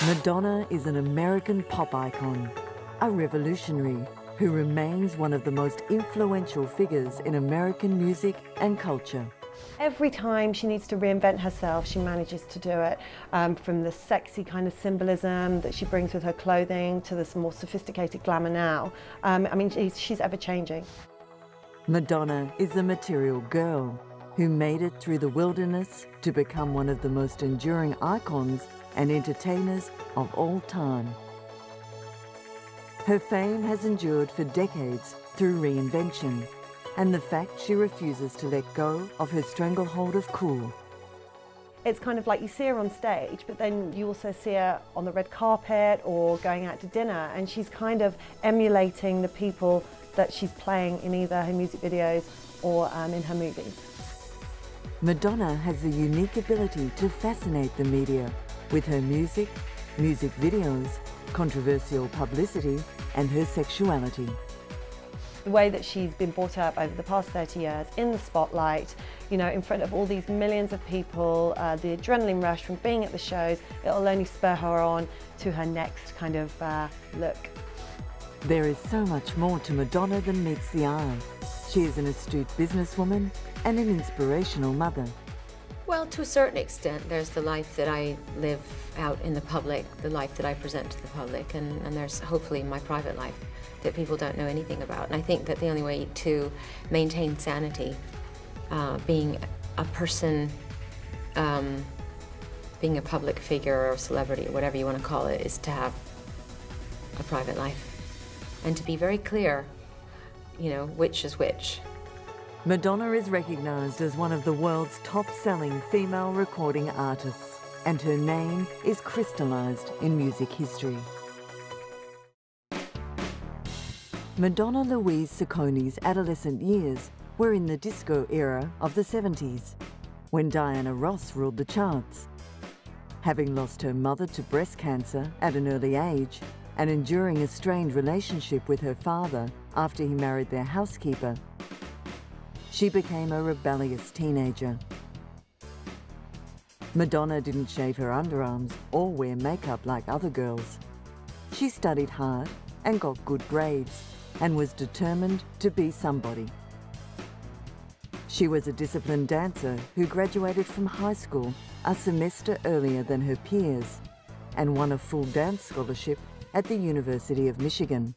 Madonna is an American pop icon, a revolutionary who remains one of the most influential figures in American music and culture. Every time she needs to reinvent herself, she manages to do it, from the sexy kind of symbolism that she brings with her clothing to this more sophisticated glamour now. I mean, she's ever-changing. Madonna is a material girl who made it through the wilderness to become one of the most enduring icons and entertainers of all time. Her fame has endured for decades through reinvention and the fact she refuses to let go of her stranglehold of cool. It's kind of like you see her on stage, but then you also see her on the red carpet or going out to dinner, and she's kind of emulating the people that she's playing in either her music videos or in her movies. Madonna has the unique ability to fascinate the media with her music, music videos, controversial publicity, and her sexuality. The way that she's been brought up over the past 30 years in the spotlight, you know, in front of all these millions of people, the adrenaline rush from being at the shows, it'll only spur her on to her next kind of look. There is so much more to Madonna than meets the eye. She is an astute businesswoman and an inspirational mother. Well, to a certain extent, there's the life that I live out in the public, the life that I present to the public, and there's hopefully my private life that people don't know anything about. And I think that the only way to maintain sanity, being a person, being a public figure or a celebrity or whatever you want to call it, is to have a private life and to be very clear, you know, which is which. Madonna is recognized as one of the world's top-selling female recording artists, and her name is crystallized in music history. Madonna Louise Ciccone's adolescent years were in the disco era of the 70s, when Diana Ross ruled the charts. Having lost her mother to breast cancer at an early age and enduring a strained relationship with her father after he married their housekeeper, she became a rebellious teenager. Madonna didn't shave her underarms or wear makeup like other girls. She studied hard and got good grades and was determined to be somebody. She was a disciplined dancer who graduated from high school a semester earlier than her peers and won a full dance scholarship at the University of Michigan.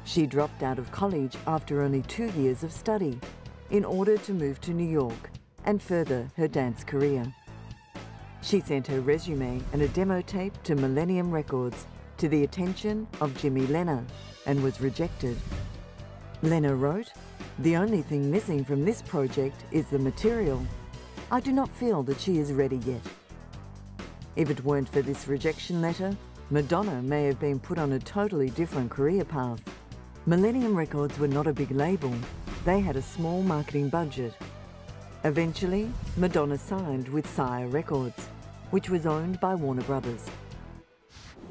She dropped out of college after only 2 years of study in order to move to New York and further her dance career. She sent her resume and a demo tape to Millennium Records to the attention of Jimmy Lenner and was rejected. Lenner wrote, "The only thing missing from this project is the material. I do not feel that she is ready yet." If it weren't for this rejection letter, Madonna may have been put on a totally different career path. Millennium Records were not a big label. They had a small marketing budget. Eventually, Madonna signed with Sire Records, which was owned by Warner Brothers.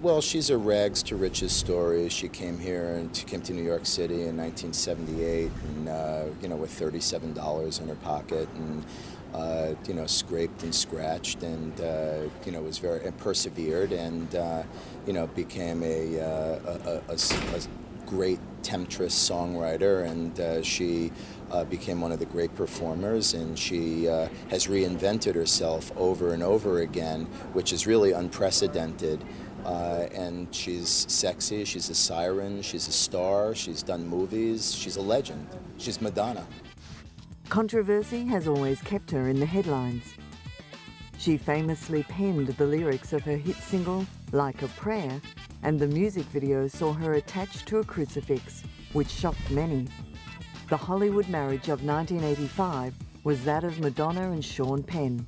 Well, she's a rags to riches story. She came here and she came to New York City in 1978, and with $37 in her pocket, and scraped and scratched, and was and persevered, and became a great temptress songwriter, and she became one of the great performers, and she has reinvented herself over and over again, which is really unprecedented. And she's sexy, she's a siren, she's a star, she's done movies, she's a legend. She's Madonna. Controversy has always kept her in the headlines. She famously penned the lyrics of her hit single, Like a Prayer, and the music video saw her attached to a crucifix, which shocked many. The Hollywood marriage of 1985 was that of Madonna and Sean Penn.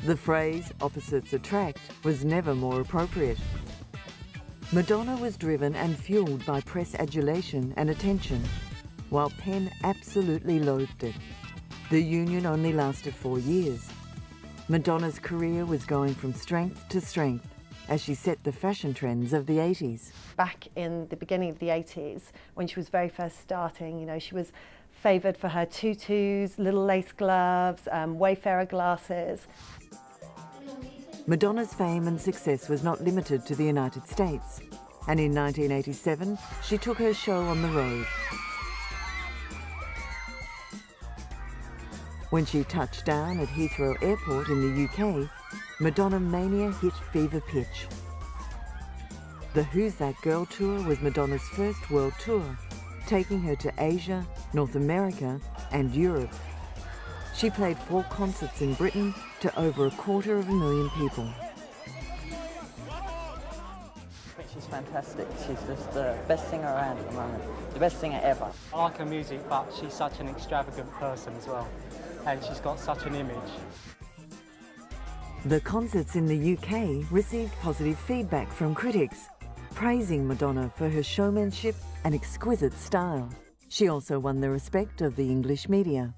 The phrase, opposites attract, was never more appropriate. Madonna was driven and fueled by press adulation and attention, while Penn absolutely loathed it. The union only lasted 4 years. Madonna's career was going from strength to strength as she set the fashion trends of the 80s. Back in the beginning of the 80s, when she was very first starting, she was favoured for her tutus, little lace gloves, Wayfarer glasses. Madonna's fame and success was not limited to the United States, and in 1987 she took her show on the road. When she touched down at Heathrow Airport in the UK, Madonna mania hit fever pitch. The Who's That Girl tour was Madonna's first world tour, taking her to Asia, North America and Europe. She played 4 concerts in Britain to over 250,000 people. I think she's fantastic. She's just the best singer around at the moment, the best singer ever. I like her music, but she's such an extravagant person as well, and she's got such an image. The concerts in the UK received positive feedback from critics, praising Madonna for her showmanship and exquisite style. She also won the respect of the English media.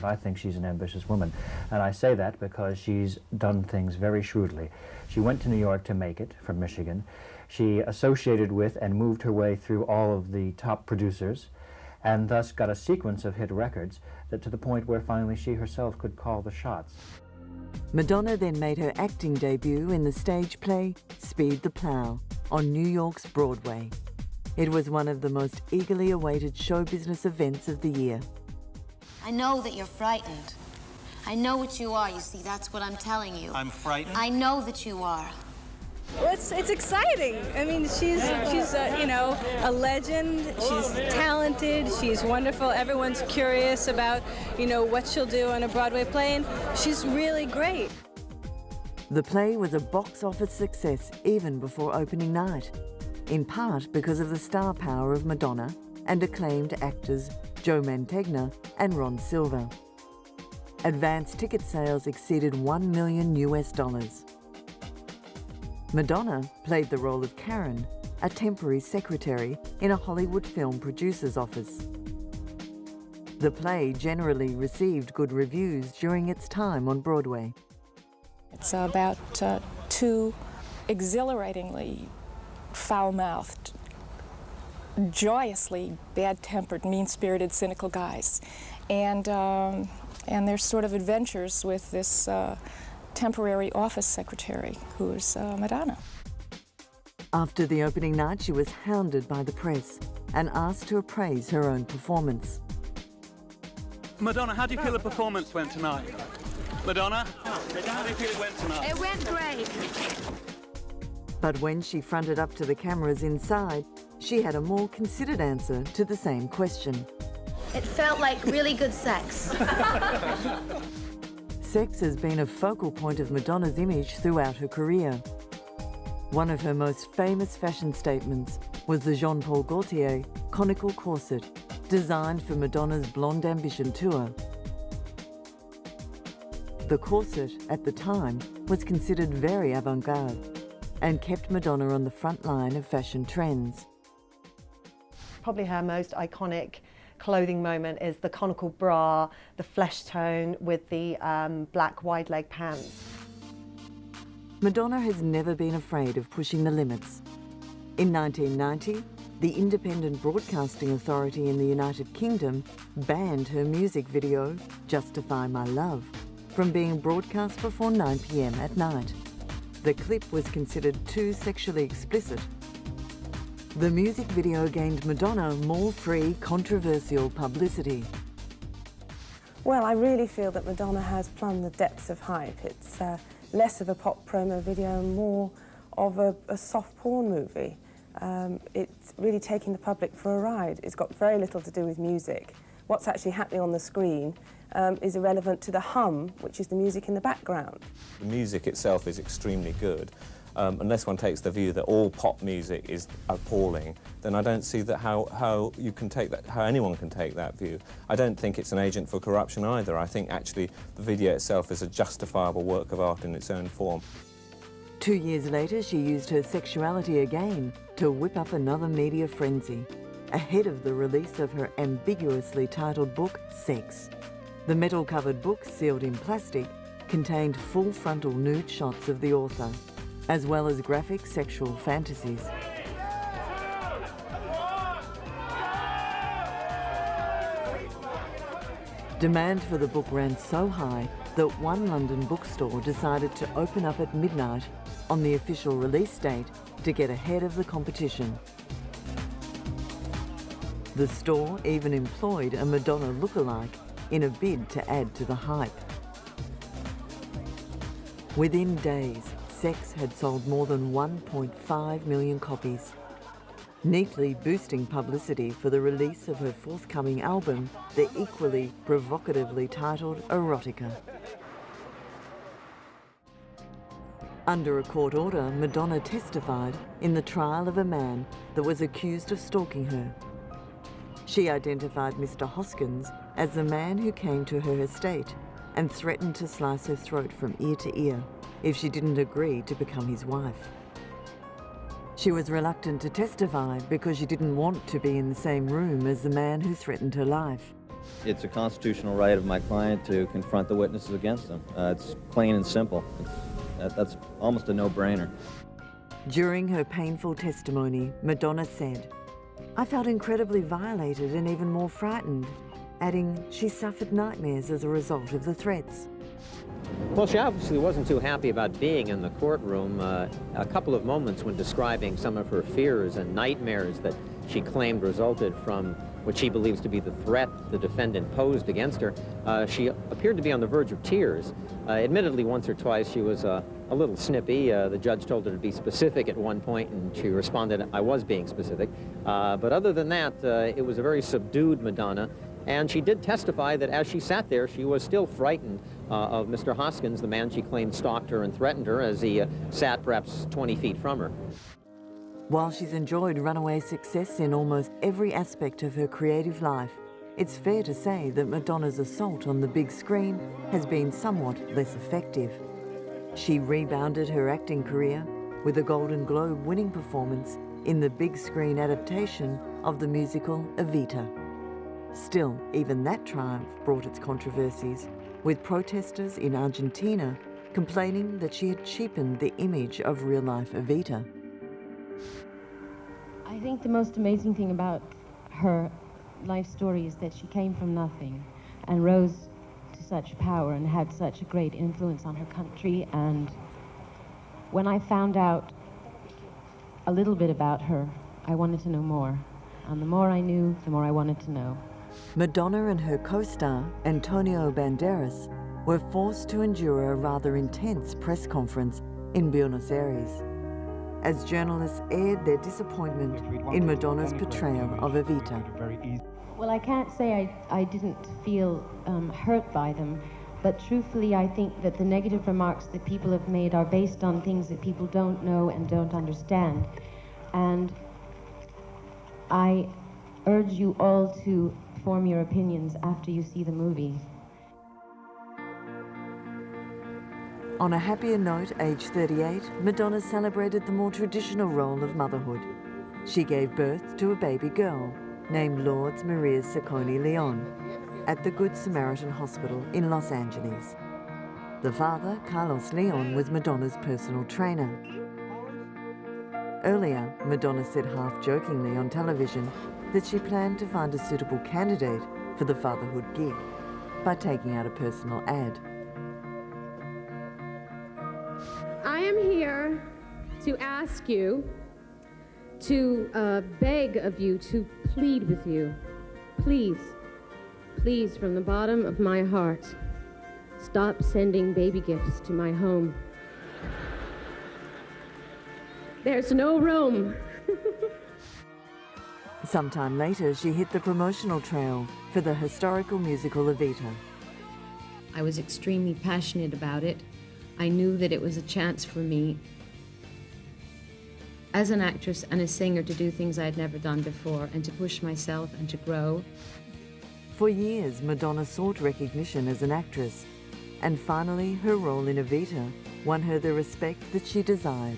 I think she's an ambitious woman, and I say that because she's done things very shrewdly. She went to New York to make it from Michigan. She associated with and moved her way through all of the top producers, and thus got a sequence of hit records that to the point where finally she herself could call the shots. Madonna then made her acting debut in the stage play Speed the Plough on New York's Broadway. It was one of the most eagerly awaited show business events of the year. I know that you're frightened. I know what you are, you see, that's what I'm telling you. I'm frightened? I know that you are. Well, it's exciting. I mean, she's you know, a legend. She's talented. She's wonderful. Everyone's curious about, you know, what she'll do on a Broadway play, and she's really great. The play was a box office success even before opening night, in part because of the star power of Madonna and acclaimed actors Joe Mantegna and Ron Silver. Advance ticket sales exceeded $1 million US. Madonna played the role of Karen, a temporary secretary in a Hollywood film producer's office. The play generally received good reviews during its time on Broadway. It's about 2 exhilaratingly foul-mouthed, joyously bad-tempered, mean-spirited, cynical guys, and their sort of adventures with this temporary office secretary who's Madonna. After the opening night, she was hounded by the press and asked to appraise her own performance. Madonna, how do you feel the performance went tonight? Madonna, how do you feel it went tonight? It went great. But when she fronted up to the cameras inside, she had a more considered answer to the same question. It felt like really good sex. Sex has been a focal point of Madonna's image throughout her career. One of her most famous fashion statements was the Jean-Paul Gaultier conical corset, designed for Madonna's Blonde Ambition tour. The corset, at the time, was considered very avant-garde and kept Madonna on the front line of fashion trends. Probably her most iconic clothing moment is the conical bra, the flesh tone with the black wide leg pants. Madonna has never been afraid of pushing the limits. In 1990, the Independent Broadcasting Authority in the United Kingdom banned her music video, Justify My Love, from being broadcast before 9 p.m. at night. The clip was considered too sexually explicit. The music video gained Madonna more free, controversial publicity. Well, I really feel that Madonna has plumbed the depths of hype. It's less of a pop promo video and more of a soft porn movie. It's really taking the public for a ride. It's got very little to do with music. What's actually happening on the screen is irrelevant to the hum, which is the music in the background. The music itself is extremely good. Unless one takes the view that all pop music is appalling, then I don't see that how you can take that, how anyone can take that view. I don't think it's an agent for corruption either. I think actually the video itself is a justifiable work of art in its own form. 2 years later, she used her sexuality again to whip up another media frenzy, ahead of the release of her ambiguously titled book, Sex. The metal-covered book, sealed in plastic, contained full frontal nude shots of the author, as well as graphic sexual fantasies. Demand for the book ran so high that one London bookstore decided to open up at midnight on the official release date to get ahead of the competition. The store even employed a Madonna lookalike in a bid to add to the hype. Within days, Sex had sold more than 1.5 million copies, neatly boosting publicity for the release of her forthcoming album, the equally provocatively titled Erotica. Under a court order, Madonna testified in the trial of a man that was accused of stalking her. She identified Mr. Hoskins as the man who came to her estate and threatened to slice her throat from ear to ear if she didn't agree to become his wife. She was reluctant to testify because she didn't want to be in the same room as the man who threatened her life. It's a constitutional right of my client to confront the witnesses against him. It's plain and simple. That's almost a no-brainer. During her painful testimony, Madonna said, "I felt incredibly violated and even more frightened," adding she suffered nightmares as a result of the threats. Well, she obviously wasn't too happy about being in the courtroom. A couple of moments when describing some of her fears and nightmares that she claimed resulted from what she believes to be the threat the defendant posed against her, she appeared to be on the verge of tears. Admittedly, once or twice she was a little snippy. The judge told her to be specific at one point, and she responded, "I was being specific." But other than that, it was a very subdued Madonna. And she did testify that as she sat there, she was still frightened of Mr. Hoskins, the man she claimed stalked her and threatened her, as he sat perhaps 20 feet from her. While she's enjoyed runaway success in almost every aspect of her creative life, it's fair to say that Madonna's assault on the big screen has been somewhat less effective. She rebounded her acting career with a Golden Globe winning performance in the big screen adaptation of the musical Evita. Still, even that triumph brought its controversies, with protesters in Argentina complaining that she had cheapened the image of real-life Evita. I think the most amazing thing about her life story is that she came from nothing and rose to such power and had such a great influence on her country. And when I found out a little bit about her, I wanted to know more. And the more I knew, the more I wanted to know. Madonna and her co-star, Antonio Banderas, were forced to endure a rather intense press conference in Buenos Aires as journalists aired their disappointment in Madonna's portrayal of Evita. Well, I can't say I didn't feel hurt by them, but truthfully I think that the negative remarks that people have made are based on things that people don't know and don't understand. And I urge you all to form your opinions after you see the movie. On a happier note, age 38, Madonna celebrated the more traditional role of motherhood. She gave birth to a baby girl named Lourdes Maria Sacconi Leon at the Good Samaritan Hospital in Los Angeles. The father, Carlos Leon, was Madonna's personal trainer. Earlier, Madonna said half-jokingly on television that she planned to find a suitable candidate for the fatherhood gig by taking out a personal ad. I am here to ask you, to beg of you, to plead with you. Please, please, from the bottom of my heart, stop sending baby gifts to my home. There's no room. Sometime later, she hit the promotional trail for the historical musical Evita. I was extremely passionate about it. I knew that it was a chance for me as an actress and a singer to do things I had never done before and to push myself and to grow. For years, Madonna sought recognition as an actress, and finally her role in Evita won her the respect that she desired.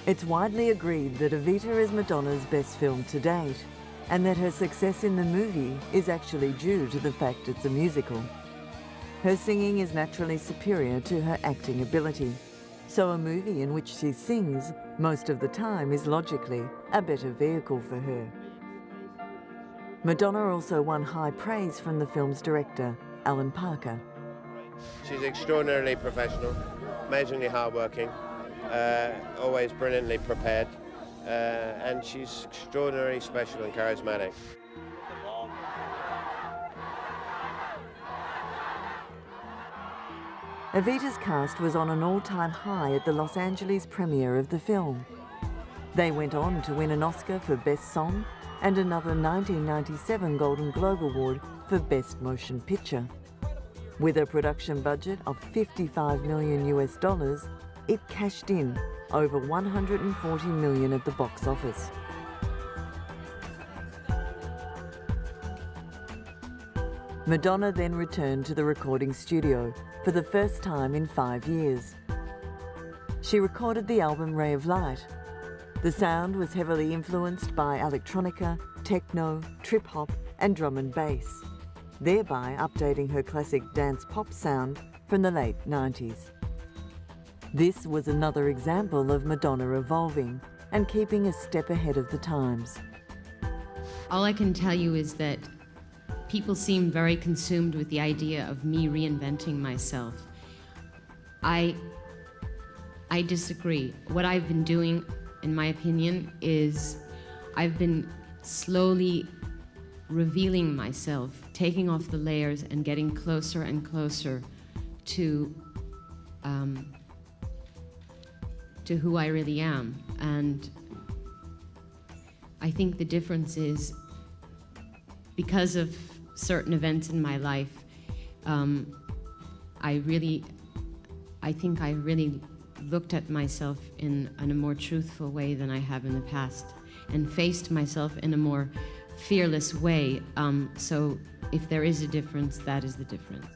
It's widely agreed that Evita is Madonna's best film to date, and that her success in the movie is actually due to the fact it's a musical. Her singing is naturally superior to her acting ability, so a movie in which she sings most of the time is logically a better vehicle for her. Madonna also won high praise from the film's director, Alan Parker. She's extraordinarily professional, amazingly hardworking, always brilliantly prepared, and she's extraordinarily special and charismatic. Evita's cast was on an all-time high at the Los Angeles premiere of the film. They went on to win an Oscar for Best Song and another 1997 Golden Globe Award for Best Motion Picture. With a production budget of $55 million, it cashed in over $140 million at the box office. Madonna then returned to the recording studio for the first time in 5 years. She recorded the album Ray of Light. The sound was heavily influenced by electronica, techno, trip-hop and drum and bass, thereby updating her classic dance pop sound from the late 90s. This was another example of Madonna evolving and keeping a step ahead of the times. All I can tell you is that people seem very consumed with the idea of me reinventing myself. I disagree. What I've been doing, in my opinion, is I've been slowly revealing myself, taking off the layers and getting closer and closer to who I really am. And I think the difference is, because of certain events in my life, I think I really looked at myself in a more truthful way than I have in the past, and faced myself in a more fearless way. So if there is a difference, that is the difference.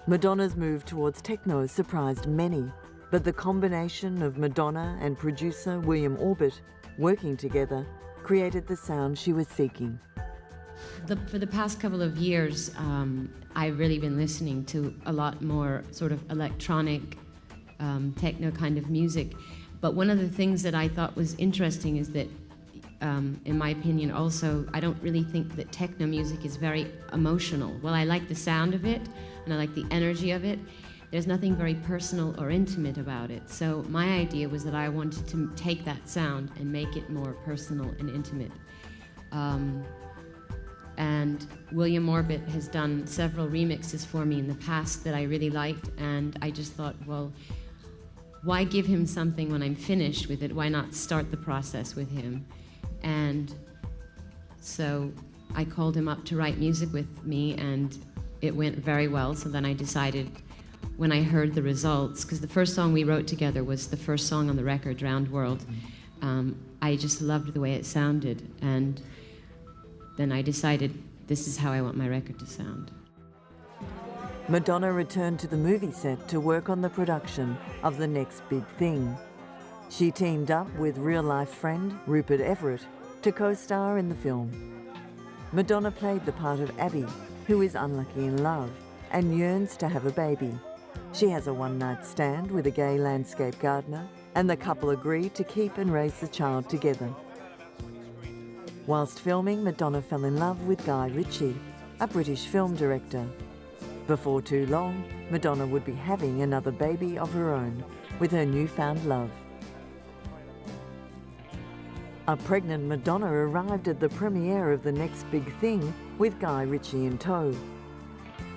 Madonna's move towards techno surprised many, but the combination of Madonna and producer William Orbit working together created the sound she was seeking. For the past couple of years, I've really been listening to a lot more sort of electronic, techno kind of music. But one of the things that I thought was interesting is that, in my opinion also, I don't really think that techno music is very emotional. Well, I like the sound of it, and I like the energy of it. There's nothing very personal or intimate about it. So my idea was that I wanted to take that sound and make it more personal and intimate. And William Orbit has done several remixes for me in the past that I really liked, and I just thought, well, why give him something when I'm finished with it? Why not start the process with him? And so I called him up to write music with me, and it went very well. So then I decided, when I heard the results, because the first song we wrote together was the first song on the record, Drowned World, I just loved the way it sounded, and then I decided this is how I want my record to sound. Madonna returned to the movie set to work on the production of The Next Big Thing. She teamed up with real-life friend Rupert Everett to co-star in the film. Madonna played the part of Abby, who is unlucky in love and yearns to have a baby. She has a one-night stand with a gay landscape gardener, and the couple agree to keep and raise the child together. Whilst filming, Madonna fell in love with Guy Ritchie, a British film director. Before too long, Madonna would be having another baby of her own with her newfound love. A pregnant Madonna arrived at the premiere of The Next Big Thing with Guy Ritchie in tow.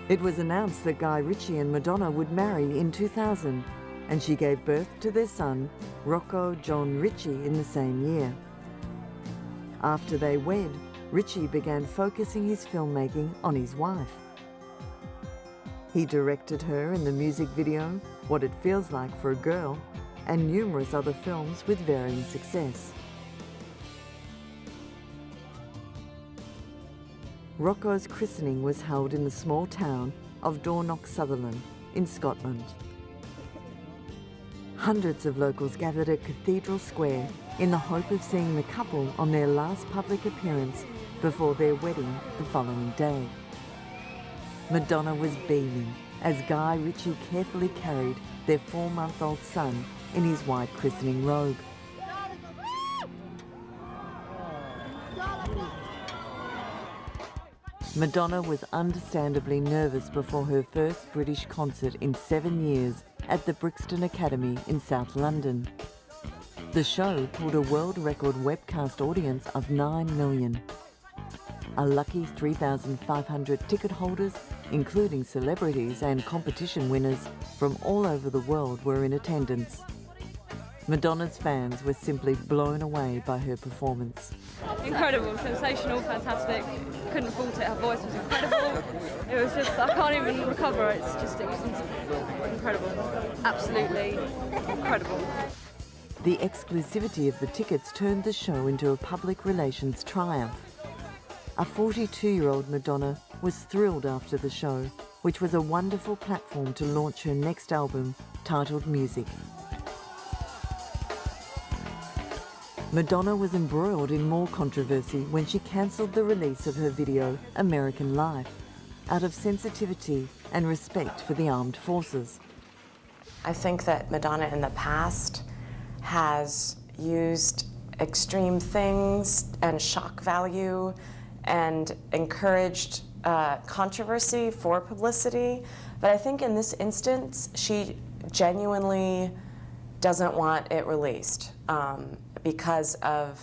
It was announced that Guy Ritchie and Madonna would marry in 2000, and she gave birth to their son, Rocco John Ritchie, in the same year. After they wed, Ritchie began focusing his filmmaking on his wife. He directed her in the music video, What It Feels Like for a Girl, and numerous other films with varying success. Rocco's christening was held in the small town of Dornoch, Sutherland, in Scotland. Hundreds of locals gathered at Cathedral Square in the hope of seeing the couple on their last public appearance before their wedding the following day. Madonna was beaming as Guy Ritchie carefully carried their 4-month-old son in his white christening robe. Madonna was understandably nervous before her first British concert in 7 years at the Brixton Academy in South London. The show pulled a world record webcast audience of 9 million. A lucky 3,500 ticket holders, including celebrities and competition winners from all over the world, were in attendance. Madonna's fans were simply blown away by her performance. Incredible, sensational, fantastic. Couldn't fault it, her voice was incredible. It was just, I can't even recover, it was incredible. Absolutely incredible. The exclusivity of the tickets turned the show into a public relations triumph. A 42-year-old Madonna was thrilled after the show, which was a wonderful platform to launch her next album, titled Music. Madonna was embroiled in more controversy when she cancelled the release of her video, American Life, out of sensitivity and respect for the armed forces. I think that Madonna in the past has used extreme things and shock value and encouraged controversy for publicity. But I think in this instance, she genuinely doesn't want it released because of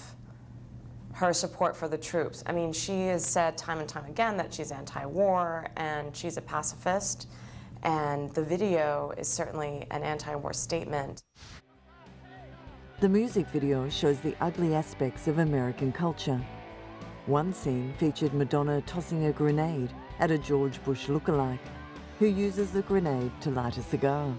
her support for the troops. I mean, she has said time and time again that she's anti-war and she's a pacifist, and the video is certainly an anti-war statement. The music video shows the ugly aspects of American culture. One scene featured Madonna tossing a grenade at a George Bush lookalike, who uses the grenade to light a cigar.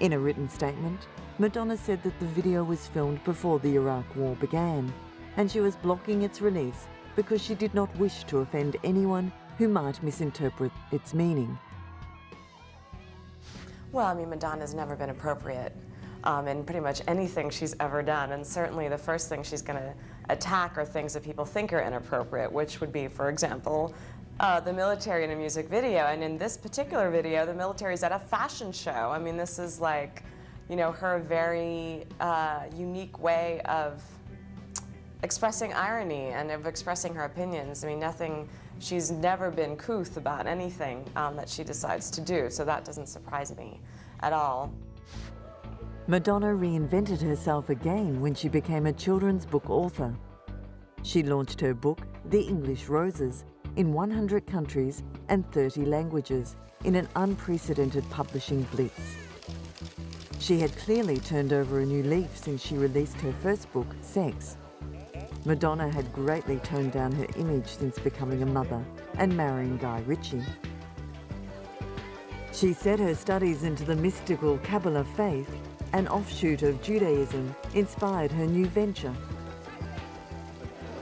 In a written statement, Madonna said that the video was filmed before the Iraq War began, and she was blocking its release because she did not wish to offend anyone who might misinterpret its meaning. Well, I mean, Madonna's never been appropriate in pretty much anything she's ever done, and certainly the first thing she's going to attack are things that people think are inappropriate, which would be, for example, the military in a music video. And in this particular video, the military is at a fashion show. I mean, this is like, you know, her very unique way of expressing irony and of expressing her opinions. I mean, she's never been couth about anything that she decides to do, so that doesn't surprise me at all. Madonna reinvented herself again when she became a children's book author. She launched her book, The English Roses, in 100 countries and 30 languages in an unprecedented publishing blitz. She had clearly turned over a new leaf since she released her first book, Sex. Madonna had greatly toned down her image since becoming a mother and marrying Guy Ritchie. She said her studies into the mystical Kabbalah faith, an offshoot of Judaism, inspired her new venture.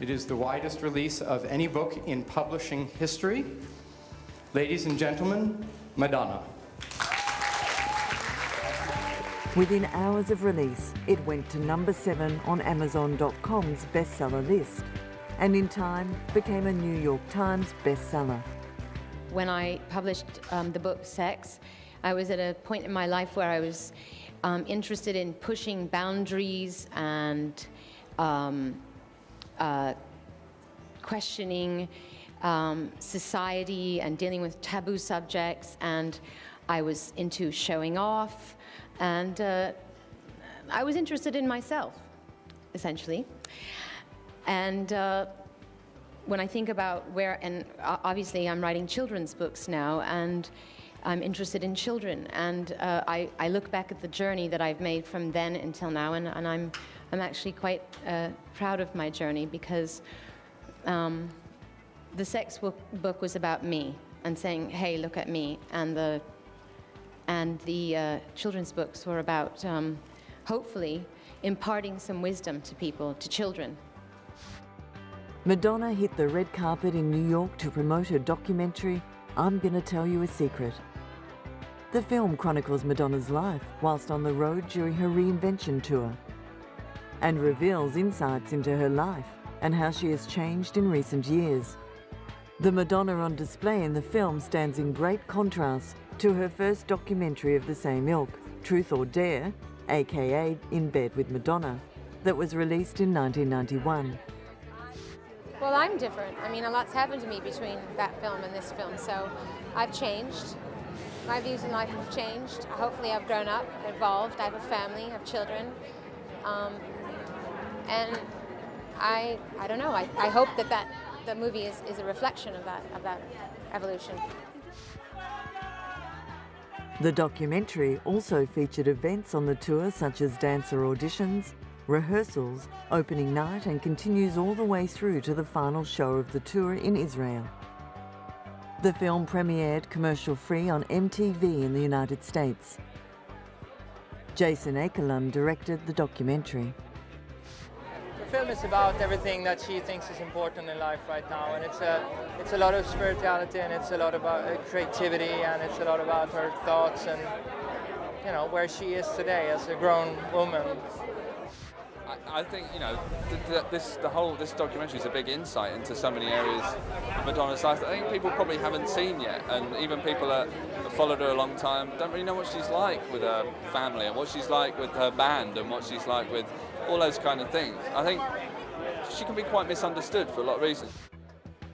It is the widest release of any book in publishing history. Ladies and gentlemen, Madonna. Within hours of release, it went to number 7 on Amazon.com's bestseller list, and in time became a New York Times bestseller. When I published the book Sex, I was at a point in my life where I was interested in pushing boundaries and questioning society and dealing with taboo subjects, and I was into showing off, and I was interested in myself, essentially. And when I think about and obviously I'm writing children's books now, and I'm interested in children, and I look back at the journey that I've made from then until now, and I'm actually quite proud of my journey, because the sex book was about me and saying, hey, look at me, and the children's books were about hopefully imparting some wisdom to people, to children. Madonna hit the red carpet in New York to promote her documentary, I'm Gonna Tell You a Secret. The film chronicles Madonna's life whilst on the road during her reinvention tour, and reveals insights into her life and how she has changed in recent years. The Madonna on display in the film stands in great contrast to her first documentary of the same ilk, Truth or Dare, aka In Bed with Madonna, that was released in 1991. Well, I'm different. I mean, a lot's happened to me between that film and this film, so I've changed. My views in life have changed. Hopefully I've grown up, evolved. I have a family, I have children. And I don't know, I hope that the movie is a reflection of that evolution. The documentary also featured events on the tour such as dancer auditions, rehearsals, opening night, and continues all the way through to the final show of the tour in Israel. The film premiered commercial-free on MTV in the United States. Jason Akerlund directed the documentary. The film is about everything that she thinks is important in life right now, and it's a lot of spirituality, and it's a lot about creativity, and it's a lot about her thoughts and, you know, where she is today as a grown woman. I think, you know, this documentary is a big insight into so many areas of Madonna's life that I think people probably haven't seen yet, and even people that have followed her a long time don't really know what she's like with her family and what she's like with her band and what she's like with all those kind of things. I think she can be quite misunderstood for a lot of reasons.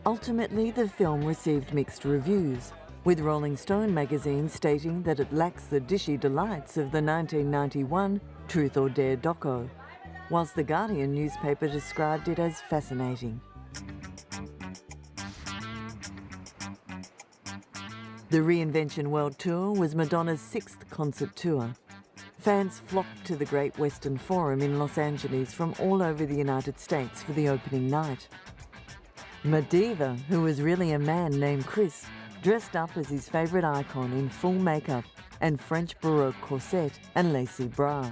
Ultimately, the film received mixed reviews, with Rolling Stone magazine stating that it lacks the dishy delights of the 1991 Truth or Dare doco, whilst The Guardian newspaper described it as fascinating. The Reinvention World Tour was Madonna's 6th concert tour. Fans flocked to the Great Western Forum in Los Angeles from all over the United States for the opening night. Madiva, who was really a man named Chris, dressed up as his favourite icon in full makeup and French Baroque corset and lacy bra.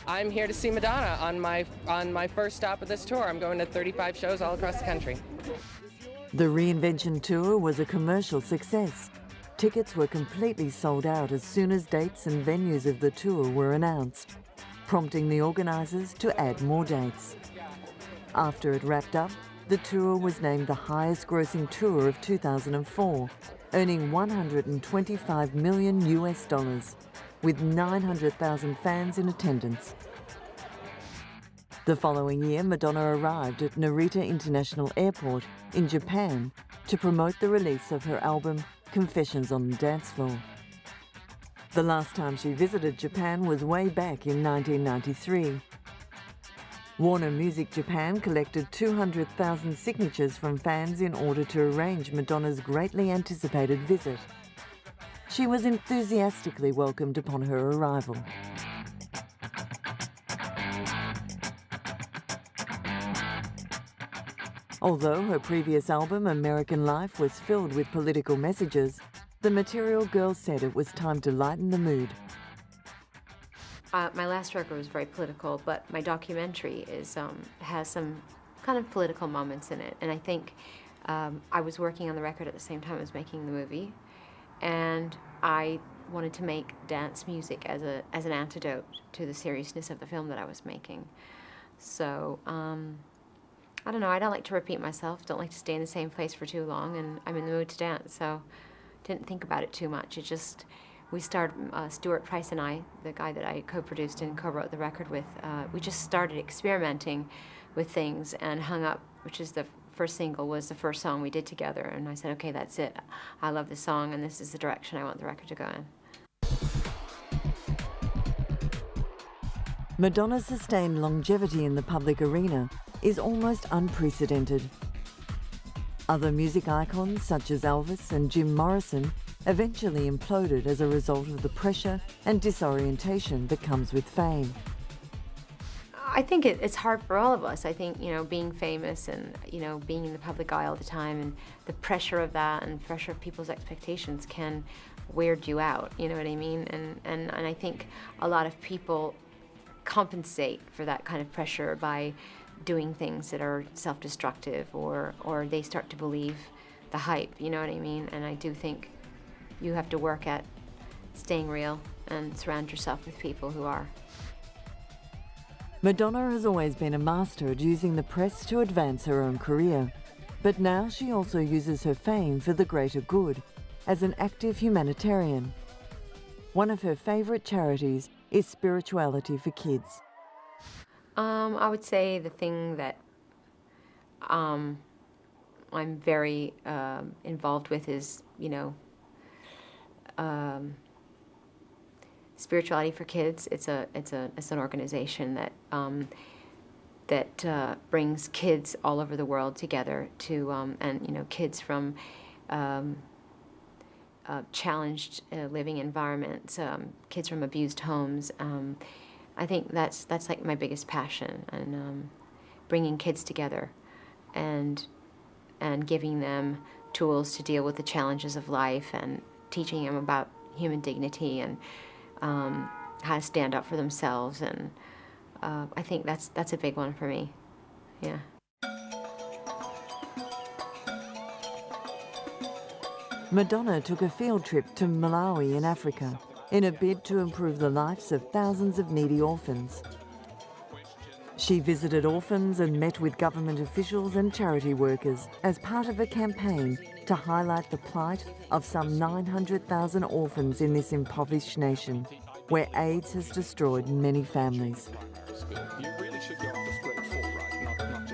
I'm here to see Madonna on my first stop of this tour. I'm going to 35 shows all across the country. The Reinvention Tour was a commercial success. Tickets were completely sold out as soon as dates and venues of the tour were announced, prompting the organisers to add more dates. After it wrapped up, the tour was named the highest grossing tour of 2004, earning $125 million, with 900,000 fans in attendance. The following year, Madonna arrived at Narita International Airport in Japan to promote the release of her album Confessions on the Dance Floor. The last time she visited Japan was way back in 1993. Warner Music Japan collected 200,000 signatures from fans in order to arrange Madonna's greatly anticipated visit. She was enthusiastically welcomed upon her arrival. Although her previous album, American Life, was filled with political messages, the Material Girl said it was time to lighten the mood. My last record was very political, but my documentary has some kind of political moments in it. And I think I was working on the record at the same time as making the movie. And I wanted to make dance music as an antidote to the seriousness of the film that I was making. So, I don't know, I don't like to repeat myself, don't like to stay in the same place for too long, and I'm in the mood to dance, so didn't think about it too much. It just, we started, Stuart Price and I, the guy that I co-produced and co-wrote the record with, we just started experimenting with things and Hung Up, which is the first single, was the first song we did together, and I said, okay, that's it. I love this song, and this is the direction I want the record to go in. Madonna's sustained longevity in the public arena is almost unprecedented. Other music icons such as Elvis and Jim Morrison eventually imploded as a result of the pressure and disorientation that comes with fame. I think it's hard for all of us. I think, being famous and, being in the public eye all the time and the pressure of that and pressure of people's expectations can weird you out, you know what I mean? And I think a lot of people compensate for that kind of pressure by doing things that are self-destructive or they start to believe the hype, you know what I mean? And I do think you have to work at staying real and surround yourself with people who are. Madonna has always been a master at using the press to advance her own career, but now she also uses her fame for the greater good as an active humanitarian. One of her favourite charities is Spirituality for Kids. I would say the thing that I'm very involved with is, Spirituality for Kids. It's an organization that brings kids all over the world together to and kids from challenged living environments, kids from abused homes. I think that's like my biggest passion, and bringing kids together and giving them tools to deal with the challenges of life, and teaching them about human dignity and how to stand up for themselves. And I think that's a big one for me. Yeah. Madonna took a field trip to Malawi in Africa in a bid to improve the lives of thousands of needy orphans. She visited orphans and met with government officials and charity workers as part of a campaign to highlight the plight of some 900,000 orphans in this impoverished nation, where AIDS has destroyed many families.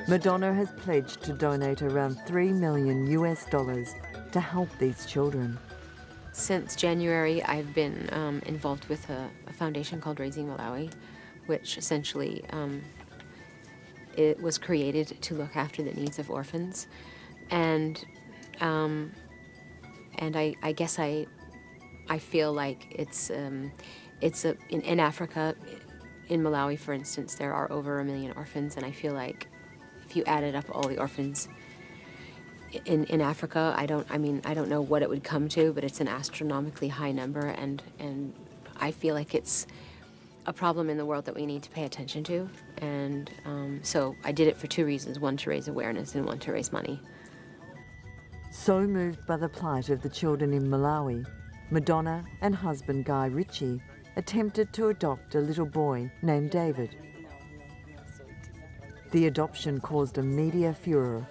Madonna has pledged to donate around $3 million to help these children. Since January, I've been involved with a foundation called Raising Malawi, which essentially it was created to look after the needs of orphans, and I guess I feel like it's in Africa, in Malawi, for instance, there are over 1 million orphans, and I feel like if you added up all the orphans in Africa, I don't know what it would come to, but it's an astronomically high number, and I feel like it's a problem in the world that we need to pay attention to. And so I did it for two reasons: one, to raise awareness, and one, to raise money. So moved by the plight of the children in Malawi, Madonna and husband Guy Ritchie attempted to adopt a little boy named David. The adoption caused a media furor.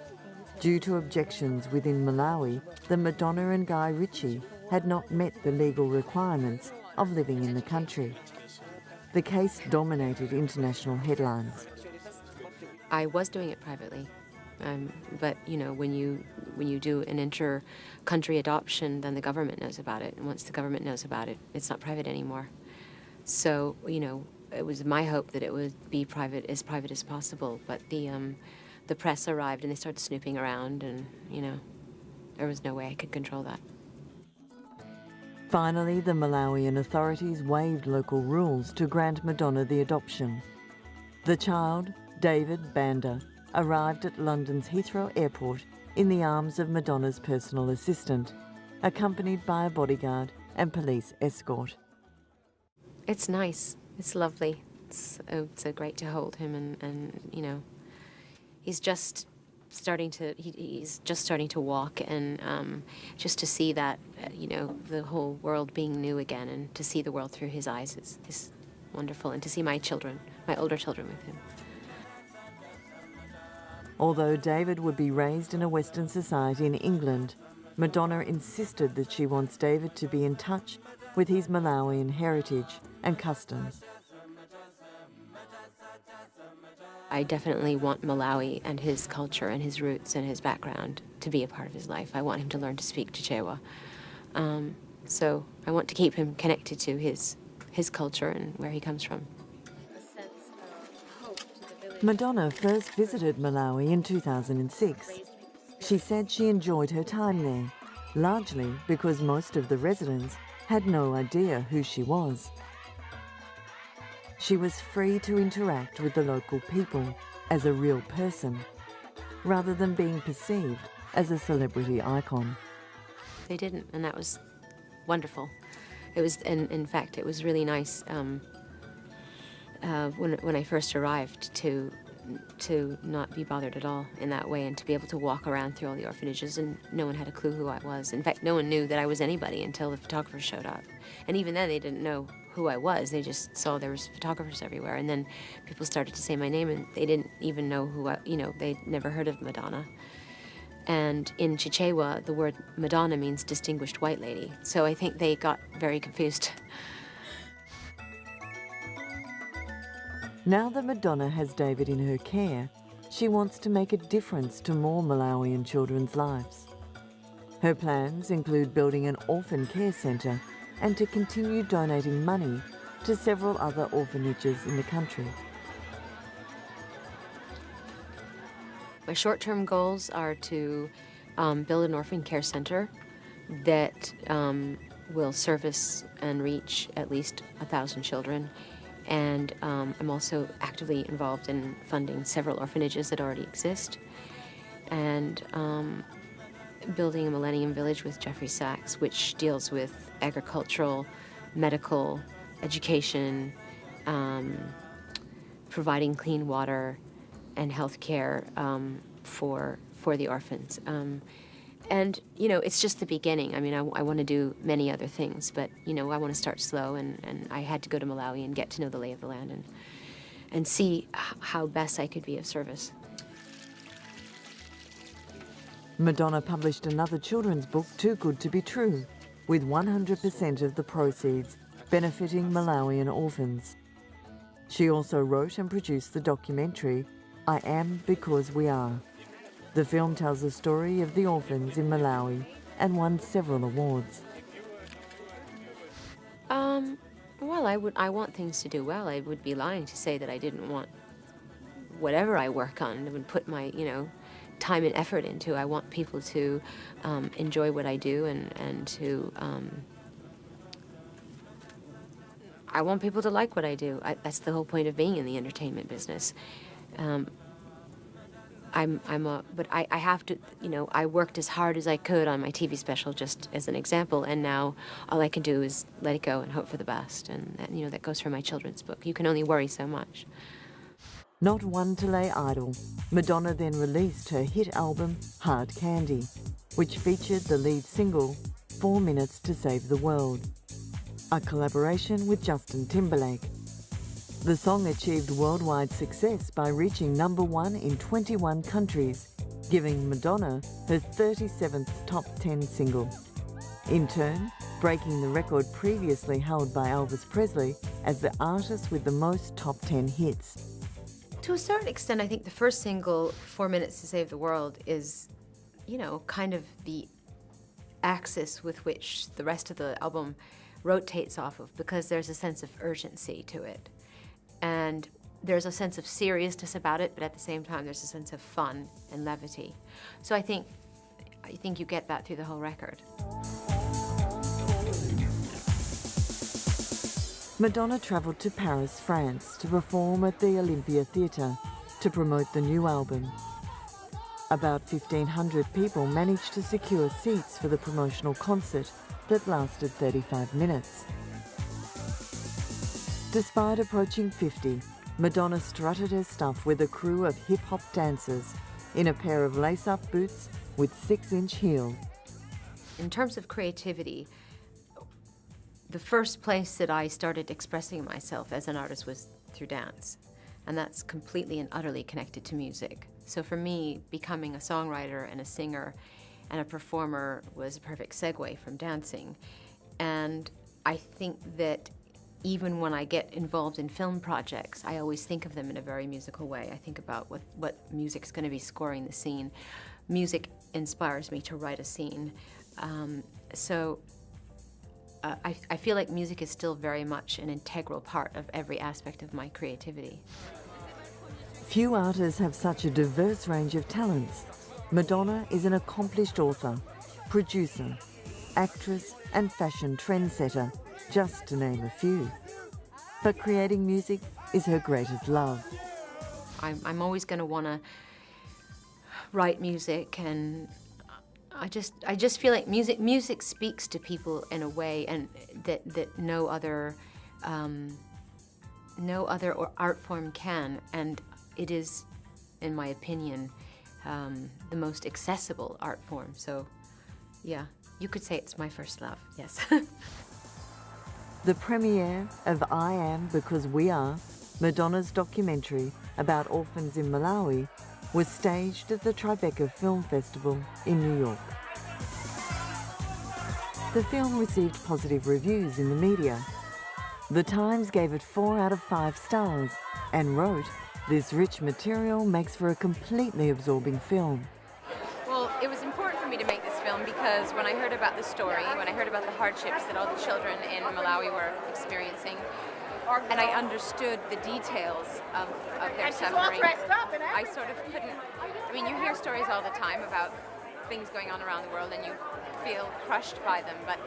Due to objections within Malawi, the Madonna and Guy Ritchie had not met the legal requirements of living in the country. The case dominated international headlines. I was doing it privately, but when you do an inter-country adoption, then the government knows about it, and once the government knows about it, it's not private anymore. So it was my hope that it would be private as possible, but the press arrived and they started snooping around, and there was no way I could control that. Finally, the Malawian authorities waived local rules to grant Madonna the adoption. The child, David Banda, arrived at London's Heathrow Airport in the arms of Madonna's personal assistant, accompanied by a bodyguard and police escort. It's nice. It's lovely. It's so great to hold him, and he's just starting to walk, and just to see that the whole world being new again, and to see the world through his eyes is wonderful, and to see my older children with him. Although David would be raised in a Western society in England, Madonna insisted that she wants David to be in touch with his Malawian heritage and customs. I definitely want Malawi and his culture and his roots and his background to be a part of his life. I want him to learn to speak Chichewa. So I want to keep him connected to his culture and where he comes from. Madonna first visited Malawi in 2006. She said she enjoyed her time there, largely because most of the residents had no idea who she was. She was free to interact with the local people as a real person, rather than being perceived as a celebrity icon. They didn't, and that was wonderful. It was, and in fact, it was really nice when I first arrived to not be bothered at all in that way, and to be able to walk around through all the orphanages, and no one had a clue who I was. In fact, no one knew that I was anybody until the photographers showed up. And even then, they didn't know who I was. They just saw there was photographers everywhere, and then people started to say my name, and they didn't even know who they'd never heard of Madonna. And in Chichewa, the word Madonna means distinguished white lady. So I think they got very confused. Now that Madonna has David in her care, she wants to make a difference to more Malawian children's lives. Her plans include building an orphan care centre and to continue donating money to several other orphanages in the country. My short-term goals are to build an orphan care center that will service and reach at least 1,000 children. And I'm also actively involved in funding several orphanages that already exist. And building a Millennium Village with Jeffrey Sachs, which deals with agricultural, medical, education, providing clean water and health care for the orphans. And, you know, it's just the beginning. I mean, I want to do many other things, but, you know, I want to start slow, and I had to go to Malawi and get to know the lay of the land and see how best I could be of service. Madonna published another children's book, Too Good to Be True, with 100% of the proceeds benefiting Malawian orphans. She also wrote and produced the documentary, I Am Because We Are. The film tells the story of the orphans in Malawi and won several awards. Well, I want things to do well. I would be lying to say that I didn't want whatever I work on and would put my, you know, time and effort into. I want people to enjoy what I do and to I want people to like what I do. That's the whole point of being in the entertainment business. But I have to, you know, I worked as hard as I could on my TV special, just as an example, and now all I can do is let it go and hope for the best. And you know, that goes for my children's book. You can only worry so much. Not one to lay idle, Madonna then released her hit album, Hard Candy, which featured the lead single, 4 Minutes to Save the World, a collaboration with Justin Timberlake. The song achieved worldwide success by reaching #1 in 21 countries, giving Madonna her 37th top 10 single. In turn, breaking the record previously held by Elvis Presley as the artist with the most top 10 hits. To a certain extent, I think the first single, 4 Minutes to Save the World, is, you know, kind of the axis with which the rest of the album rotates off of, because there's a sense of urgency to it. And there's a sense of seriousness about it, but at the same time there's a sense of fun and levity. So I think you get that through the whole record. Madonna travelled to Paris, France to perform at the Olympia Theatre to promote the new album. About 1,500 people managed to secure seats for the promotional concert that lasted 35 minutes. Despite approaching 50, Madonna strutted her stuff with a crew of hip-hop dancers in a pair of lace-up boots with 6-inch heels. In terms of creativity, the first place that I started expressing myself as an artist was through dance, and that's completely and utterly connected to music. So for me, becoming a songwriter and a singer and a performer was a perfect segue from dancing. And I think that even when I get involved in film projects, I always think of them in a very musical way. I think about what music's going to be scoring the scene. Music inspires me to write a scene. I feel like music is still very much an integral part of every aspect of my creativity. Few artists have such a diverse range of talents. Madonna is an accomplished author, producer, actress and fashion trendsetter, just to name a few. But creating music is her greatest love. I'm always going to want to write music, and I just feel like music speaks to people in a way and that no other art form can, and it is, in my opinion, the most accessible art form. So yeah, you could say it's my first love, yes. The premiere of I Am Because We Are, Madonna's documentary about orphans in Malawi, was staged at the Tribeca Film Festival in New York. The film received positive reviews in the media. The Times gave it 4 out of 5 stars and wrote, "This rich material makes for a completely absorbing film." Well, it was important for me to make this film because when I heard about the story, when I heard about the hardships that all the children in Malawi were experiencing, and I understood the details of their suffering, I sort of couldn't, I mean, you hear stories all the time about things going on around the world and you feel crushed by them, but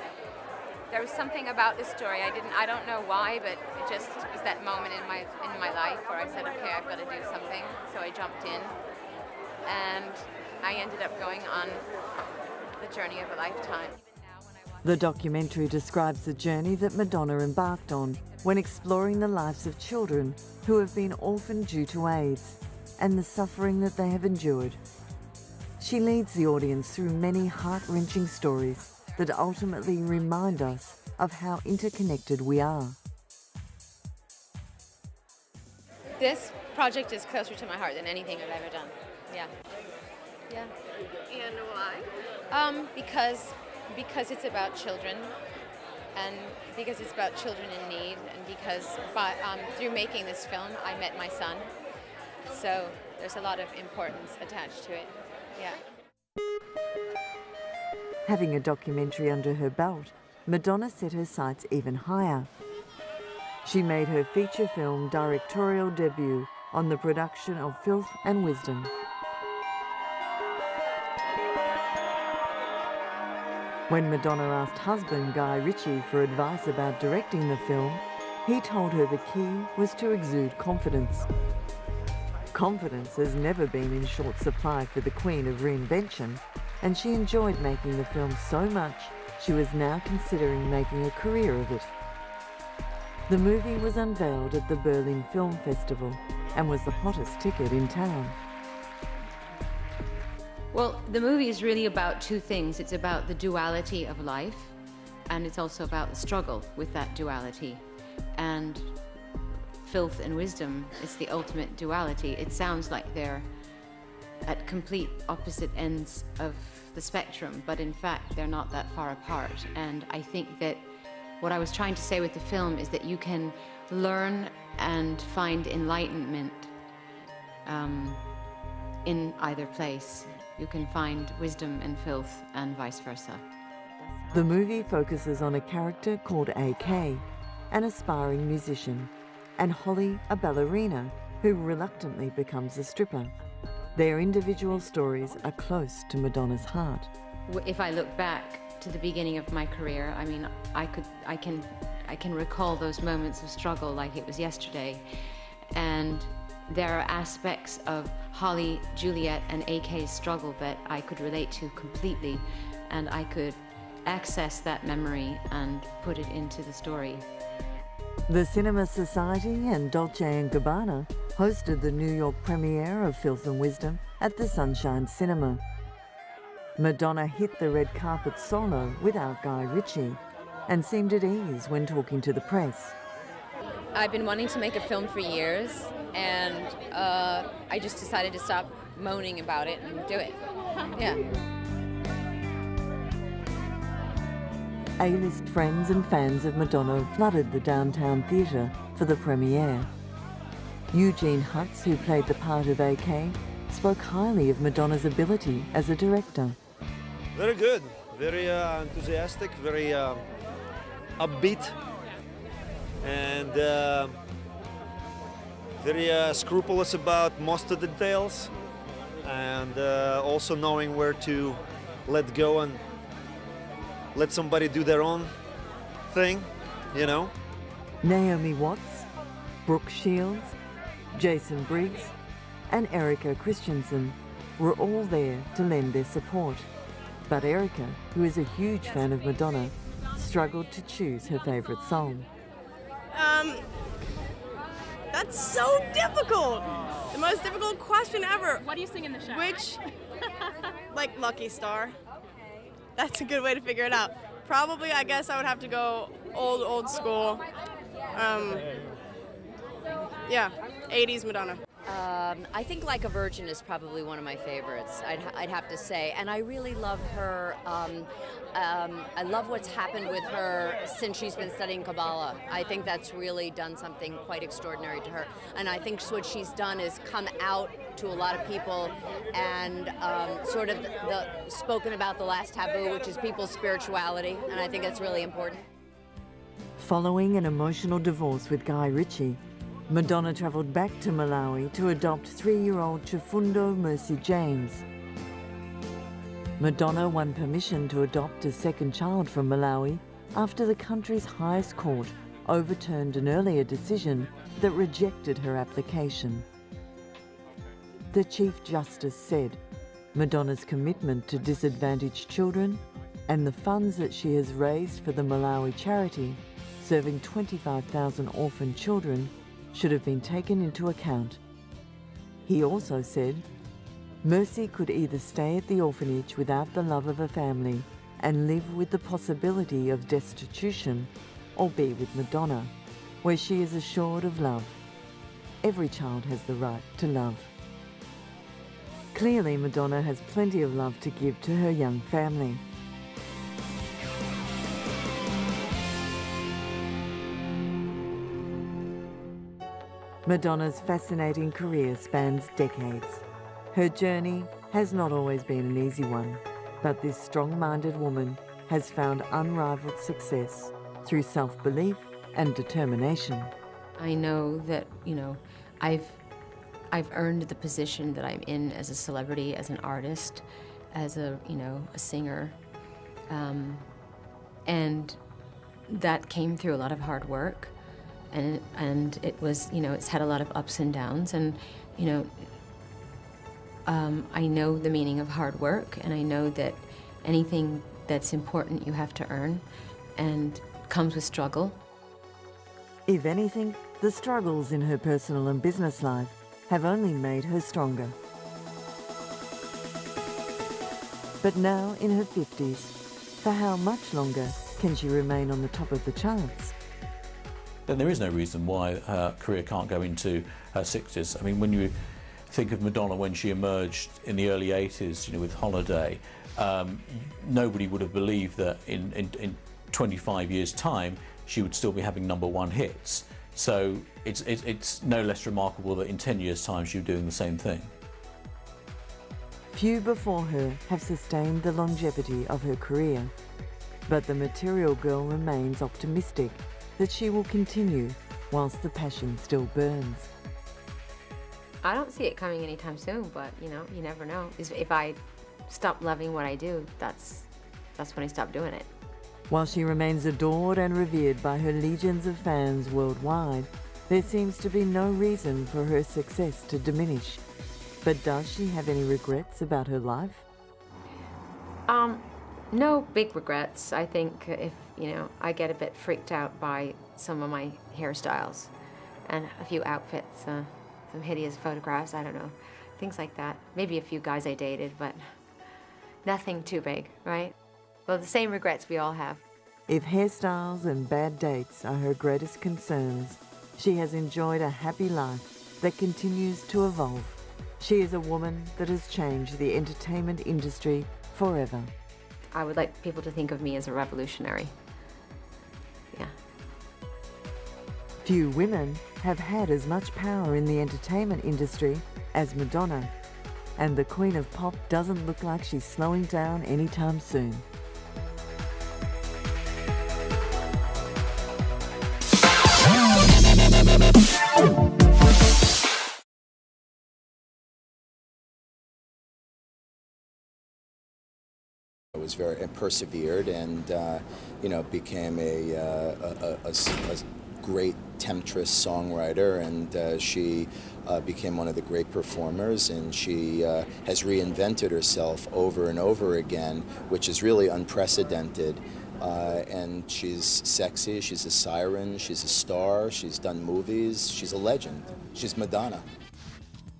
there was something about this story, I don't know why, but it just was that moment in my life where I said, okay, I've got to do something, so I jumped in, and I ended up going on the journey of a lifetime. The documentary describes the journey that Madonna embarked on when exploring the lives of children who have been orphaned due to AIDS and the suffering that they have endured. She leads the audience through many heart-wrenching stories that ultimately remind us of how interconnected we are. This project is closer to my heart than anything I've ever done. Yeah. Yeah. And why? Because it's about children, and because it's about children in need, and because through making this film, I met my son. So there's a lot of importance attached to it. Yeah. Having a documentary under her belt, Madonna set her sights even higher. She made her feature film directorial debut on the production of Filth and Wisdom. When Madonna asked husband Guy Ritchie for advice about directing the film, he told her the key was to exude confidence. Confidence has never been in short supply for the queen of reinvention, and she enjoyed making the film so much she was now considering making a career of it. The movie was unveiled at the Berlin Film Festival and was the hottest ticket in town. Well, the movie is really about two things. It's about the duality of life, and it's also about the struggle with that duality. And Filth and Wisdom is the ultimate duality. It sounds like they're at complete opposite ends of the spectrum, but in fact, they're not that far apart. And I think that what I was trying to say with the film is that you can learn and find enlightenment in either place. You can find wisdom and filth and vice versa. The movie focuses on a character called AK, an aspiring musician, and Holly, a ballerina who reluctantly becomes a stripper. Their individual stories are close to Madonna's heart. If I look back to the beginning of my career, I mean, I can recall those moments of struggle like it was yesterday. And there are aspects of Holly, Juliet, and AK's struggle that I could relate to completely, and I could access that memory and put it into the story. The Cinema Society and Dolce & Gabbana hosted the New York premiere of Filth and Wisdom at the Sunshine Cinema. Madonna hit the red carpet solo without Guy Ritchie and seemed at ease when talking to the press. I've been wanting to make a film for years, and I just decided to stop moaning about it and do it. Yeah. A-list friends and fans of Madonna flooded the downtown theatre for the premiere. Eugene Hutz, who played the part of AK, spoke highly of Madonna's ability as a director. Very good, very enthusiastic, very upbeat, and very scrupulous about most of the details, and also knowing where to let go and let somebody do their own thing, you know. Naomi Watts, Brooke Shields, Jason Briggs, and Erica Christensen were all there to lend their support. But Erica, who is a huge fan of Madonna, struggled to choose her favourite song. That's so difficult. The most difficult question ever. What do you sing in the show? Which, like Lucky Star. That's a good way to figure it out. Probably, I guess I would have to go old school. Yeah, 80s Madonna. I think Like a Virgin is probably one of my favorites, I'd have to say. And I really love her, I love what's happened with her since she's been studying Kabbalah. I think that's really done something quite extraordinary to her. And I think what she's done is come out to a lot of people and sort of spoken about the last taboo, which is people's spirituality. And I think that's really important. Following an emotional divorce with Guy Ritchie, Madonna travelled back to Malawi to adopt 3-year-old Chifundo Mercy James. Madonna won permission to adopt a second child from Malawi after the country's highest court overturned an earlier decision that rejected her application. The Chief Justice said Madonna's commitment to disadvantaged children and the funds that she has raised for the Malawi charity, serving 25,000 orphan children, should have been taken into account. He also said, Mercy could either stay at the orphanage without the love of a family and live with the possibility of destitution, or be with Madonna, where she is assured of love. Every child has the right to love. Clearly, Madonna has plenty of love to give to her young family. Madonna's fascinating career spans decades. Her journey has not always been an easy one, but this strong-minded woman has found unrivaled success through self-belief and determination. I know that, I've earned the position that I'm in as a celebrity, as an artist, as a singer, and that came through a lot of hard work. And it was, it's had a lot of ups and downs, and, I know the meaning of hard work, and I know that anything that's important you have to earn, and comes with struggle. If anything, the struggles in her personal and business life have only made her stronger. But now, in her 50s, for how much longer can she remain on the top of the charts? Then there is no reason why her career can't go into her 60s. I mean, when you think of Madonna when she emerged in the early 80s, with Holiday, nobody would have believed that in 25 years' time she would still be having #1 hits. So it's no less remarkable that in 10 years' time she's doing the same thing. Few before her have sustained the longevity of her career, but the Material Girl remains optimistic that she will continue whilst the passion still burns. I don't see it coming anytime soon, but you never know. If I stop loving what I do, that's when I stop doing it. While she remains adored and revered by her legions of fans worldwide, there seems to be no reason for her success to diminish. But does she have any regrets about her life? No big regrets. I think if, I get a bit freaked out by some of my hairstyles and a few outfits, some hideous photographs, I don't know, things like that. Maybe a few guys I dated, but nothing too big, right? Well, the same regrets we all have. If hairstyles and bad dates are her greatest concerns, she has enjoyed a happy life that continues to evolve. She is a woman that has changed the entertainment industry forever. I would like people to think of me as a revolutionary. Yeah. Few women have had as much power in the entertainment industry as Madonna, and the Queen of Pop doesn't look like she's slowing down anytime soon. Was very persevered and became a great temptress songwriter, and she became one of the great performers, and she has reinvented herself over and over again, which is really unprecedented. And she's sexy, she's a siren, she's a star, she's done movies, she's a legend. She's Madonna.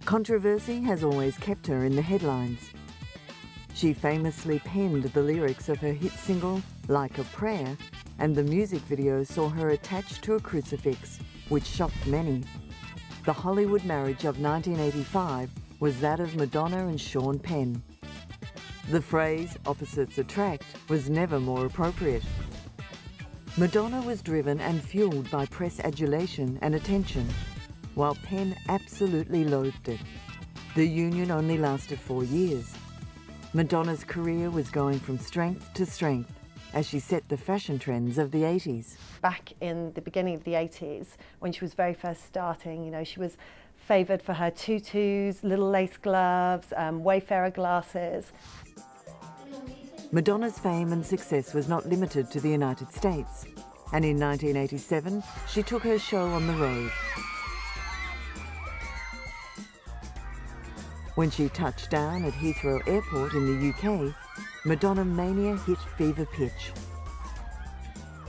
Controversy has always kept her in the headlines. She famously penned the lyrics of her hit single, Like a Prayer, and the music video saw her attached to a crucifix, which shocked many. The Hollywood marriage of 1985 was that of Madonna and Sean Penn. The phrase opposites attract was never more appropriate. Madonna was driven and fueled by press adulation and attention, while Penn absolutely loathed it. The union only lasted 4 years. Madonna's career was going from strength to strength as she set the fashion trends of the 80s. Back in the beginning of the 80s, when she was very first starting, you know, she was favoured for her tutus, little lace gloves, Wayfarer glasses. Madonna's fame and success was not limited to the United States, and in 1987 she took her show on the road. When she touched down at Heathrow Airport in the UK, Madonna mania hit fever pitch.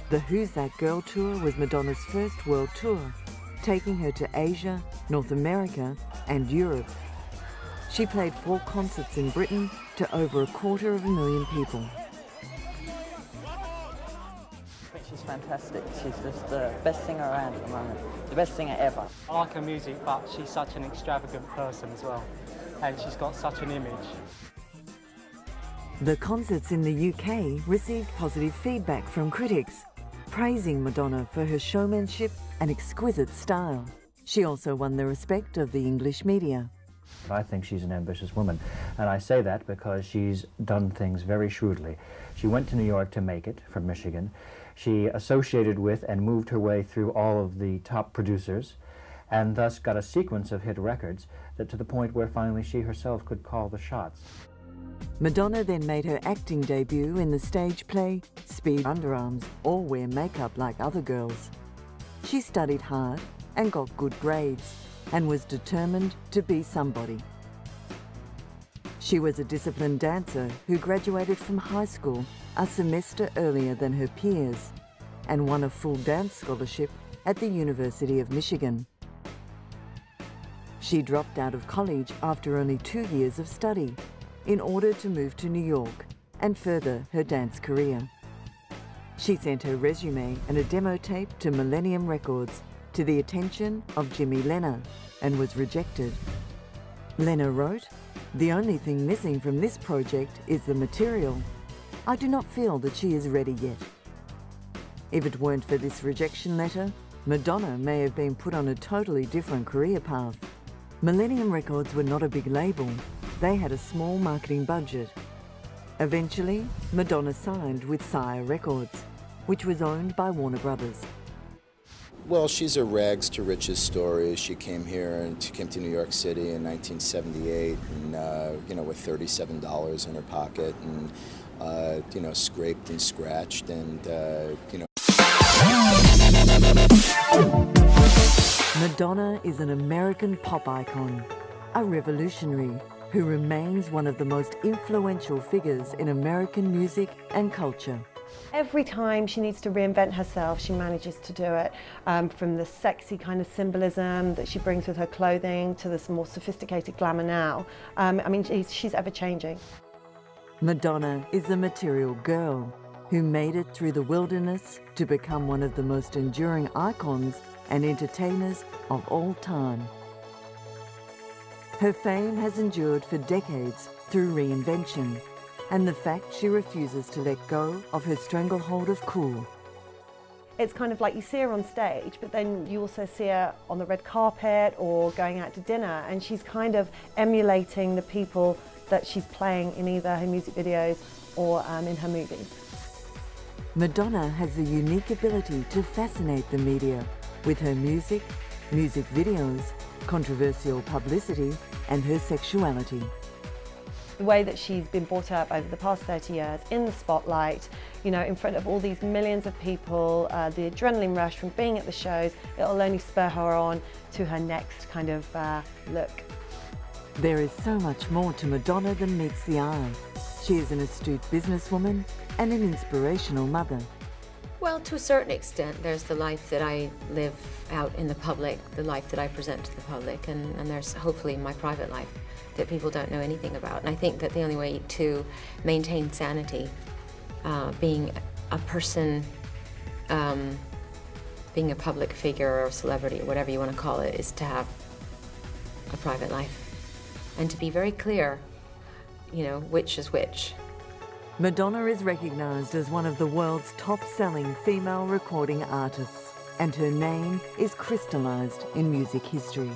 The Who's That Girl tour was Madonna's first world tour, taking her to Asia, North America and Europe. She played 4 concerts in Britain to over 250,000 people. She's fantastic. She's just the best singer around at the moment. The best singer ever. I like her music, but she's such an extravagant person as well. And she's got such an image. The concerts in the UK received positive feedback from critics, praising Madonna for her showmanship and exquisite style. She also won the respect of the English media. I think she's an ambitious woman, and I say that because she's done things very shrewdly. She went to New York to make it from Michigan. She associated with and moved her way through all of the top producers, and thus got a sequence of hit records that to the point where finally she herself could call the shots. Madonna then made her acting debut in the stage play Speed Underarms, or Wear Makeup Like Other Girls. She studied hard and got good grades, and was determined to be somebody. She was a disciplined dancer who graduated from high school a semester earlier than her peers, and won a full dance scholarship at the University of Michigan. She dropped out of college after only 2 years of study in order to move to New York and further her dance career. She sent her resume and a demo tape to Millennium Records to the attention of Jimmy Lenner and was rejected. Lenner wrote, "The only thing missing from this project is the material. I do not feel that she is ready yet." If it weren't for this rejection letter, Madonna may have been put on a totally different career path. Millennium Records were not a big label. They had a small marketing budget. Eventually, Madonna signed with Sire Records, which was owned by Warner Brothers. Well, she's a rags to riches story. She came here and she came to New York City in 1978, and you know, with $37 in her pocket, and you know, scraped and scratched, and you know. Madonna is an American pop icon, a revolutionary who remains one of the most influential figures in American music and culture. Every time she needs to reinvent herself, she manages to do it, from the sexy kind of symbolism that she brings with her clothing to this more sophisticated glamour now. I mean, she's ever-changing. Madonna is a material girl who made it through the wilderness to become one of the most enduring icons and entertainers of all time. Her fame has endured for decades through reinvention, and the fact she refuses to let go of her stranglehold of cool. It's kind of like you see her on stage, but then you also see her on the red carpet or going out to dinner, and she's kind of emulating the people that she's playing in either her music videos or in her movies. Madonna has the unique ability to fascinate the media with her music, music videos, controversial publicity, and her sexuality. The way that she's been brought up over the past 30 years in the spotlight, you know, in front of all these millions of people, the adrenaline rush from being at the shows, it'll only spur her on to her next kind of look. There is so much more to Madonna than meets the eye. She is an astute businesswoman and an inspirational mother. Well, to a certain extent, there's the life that I live out in the public, the life that I present to the public, and there's hopefully my private life that people don't know anything about. And I think that the only way to maintain sanity, being a person being a public figure or a celebrity or whatever you want to call it is to have a private life and to be very clear, you know, which is which. Madonna is recognised as one of the world's top-selling female recording artists, and her name is crystallised in music history.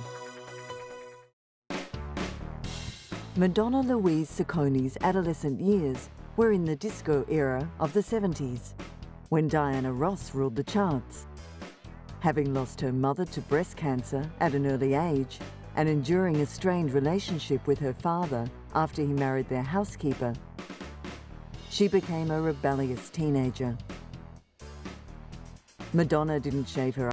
Madonna Louise Siccone's adolescent years were in the disco era of the 70s, when Diana Ross ruled the charts. Having lost her mother to breast cancer at an early age and enduring a strained relationship with her father after he married their housekeeper, she became a rebellious teenager. Madonna didn't shave her